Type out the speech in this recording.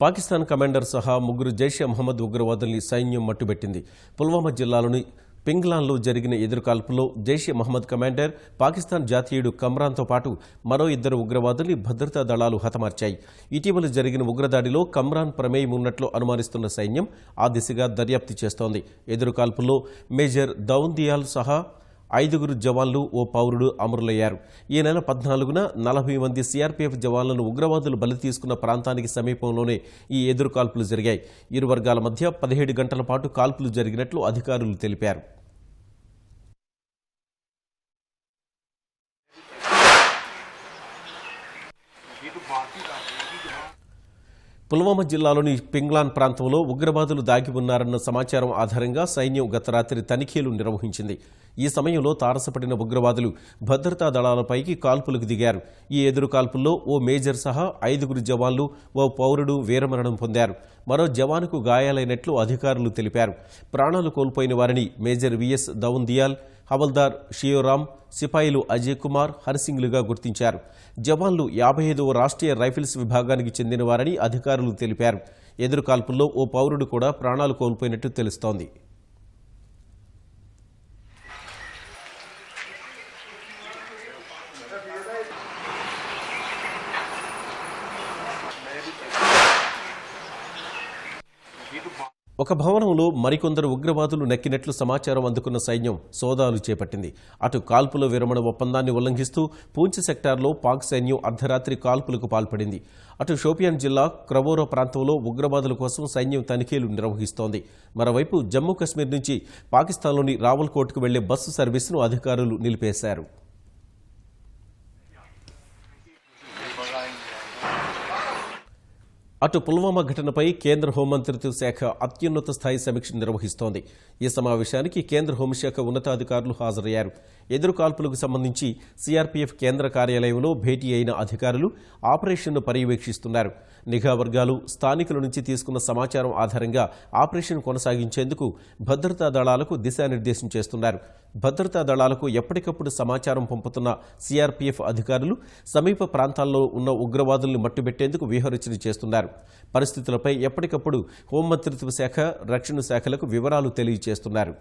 Pakistan commander సహా ముగ్గురు జైషే మహమ్మద్ ఉగ్రవాదుల్ని సైన్యం మట్టుబెట్టింది. పుల్వామా జిల్లాలోని పింగ్లాన్లో జరిగిన ఎదురుకాల్పులో జైషే మహమ్మద్ కమాండర్, పాకిస్తాన్ జాతీయుడు కమ్రాన్తో పాటు మరో ఇద్దరు ఉగ్రవాదుల్ని భద్రతా దళాలు హతమార్చాయి. ఇటీవల జరిగిన ఉగ్రదాడిలో కమ్రాన్ ప్రమేయం ఉన్నట్లు అనుమానిస్తున్న సైన్యం ఆ దిశగా దర్యాప్తు చేస్తోంది. ఎదురుకాల్పుల్లో మేజర్ దౌందియాల్ సహా 5 జవాన్లు, ఓ పౌరుడు అమరులయ్యారు. ఈ నెల 14న 40 మంది సిఆర్పీఎఫ్ జవాన్లను ఉగ్రవాదులు బలి తీసుకున్న ప్రాంతానికి సమీపంలోనే ఈ ఎదురుకాల్పులు జరిగాయి. ఇరు వర్గాల మధ్య 17 గంటల పాటు కాల్పులు జరిగినట్లు అధికారులు తెలిపారు. పుల్వామా జిల్లాలోని పింగ్లాన్ ప్రాంతంలో ఉగ్రవాదులు దాగి ఉన్నారన్న సమాచారం ఆధారంగా సైన్యం గత రాత్రి తనిఖీలు నిర్వహించింది. ఈ సమయంలో తారసపడిన ఉగ్రవాదులు భద్రతా దళాలపైకి కాల్పులకు దిగారు. ఈ ఎదురుకాల్పుల్లో ఓ మేజర్ సహా 5 జవాన్లు, ఓ పౌరుడు వీరమరణం పొందారు. మరో జవానుకు గాయాలైనట్లు అధికారులు తెలిపారు. ప్రాణాలు కోల్పోయిన వారిని మేజర్ విఎస్ దౌందియాల్, హవల్దార్ షియోరామ్, సిపాయిలు అజయ్ కుమార్, హర్సింగ్లుగా గుర్తించారు. జవాన్లు 55వ రాష్ట్రీయ రైఫిల్స్ విభాగానికి చెందినవారని అధికారులు తెలిపారు. ఎదురుకాల్పుల్లో ఓ పౌరుడు కూడా ప్రాణాలు కోల్పోయినట్టు తెలుస్తోంది. ఒక భవనంలో మరికొందరు ఉగ్రవాదులు నెక్కినట్లు సమాచారం అందుకున్న సైన్యం సోదాలు చేపట్టింది. అటు కాల్పుల విరమణ ఒప్పందాన్ని ఉల్లంఘిస్తూ పూంచ్ సెక్టార్లో పాక్ సైన్యం అర్ధరాత్రి కాల్పులకు పాల్పడింది. అటు షోపియాన్ జిల్లా క్రవోరా ప్రాంతంలో ఉగ్రవాదుల కోసం సైన్యం తనిఖీలు నిర్వహిస్తోంది. మరోవైపు జమ్మూ కశ్మీర్ నుంచి పాకిస్తాన్లోని రావల్కోట్కు వెళ్లే బస్సు సర్వీసును అధికారులు నిలిపేశారు. అటు పుల్వామా ఘటనపై కేంద్ర హోంమంత్రిత్వ శాఖ అత్యున్నత స్థాయి సమీక్ష నిర్వహిస్తోంది. ఈ సమావేశానికి కేంద్ర హోంశాఖ ఉన్నతాధికారులు హాజరయ్యారు. ఎదురుకాల్పులకు సంబంధించి సిఆర్పీఎఫ్ కేంద్ర కార్యాలయంలో భేటీ అయిన అధికారులు ఆపరేషన్ను పర్యవేక్షిస్తున్నారు. నిఘా వర్గాలు స్థానికుల నుంచి తీసుకున్న సమాచారం ఆధారంగా ఆపరేషన్ కొనసాగించేందుకు భద్రతా దళాలకు దిశానిర్దేశం చేస్తున్నారు. భద్రతా దళాలకు ఎప్పటికప్పుడు సమాచారం పంపుతున్న సిఆర్పీఎఫ్ అధికారులు సమీప ప్రాంతాల్లో ఉన్న ఉగ్రవాదుల్ని మట్టుబెట్టేందుకు వ్యూహరచన చేస్తున్నారు. పరిస్థితులపై ఎప్పటికప్పుడు హోంమంత్రిత్వ శాఖ, రక్షణ శాఖలకు వివరాలు తెలియజేస్తున్నారు.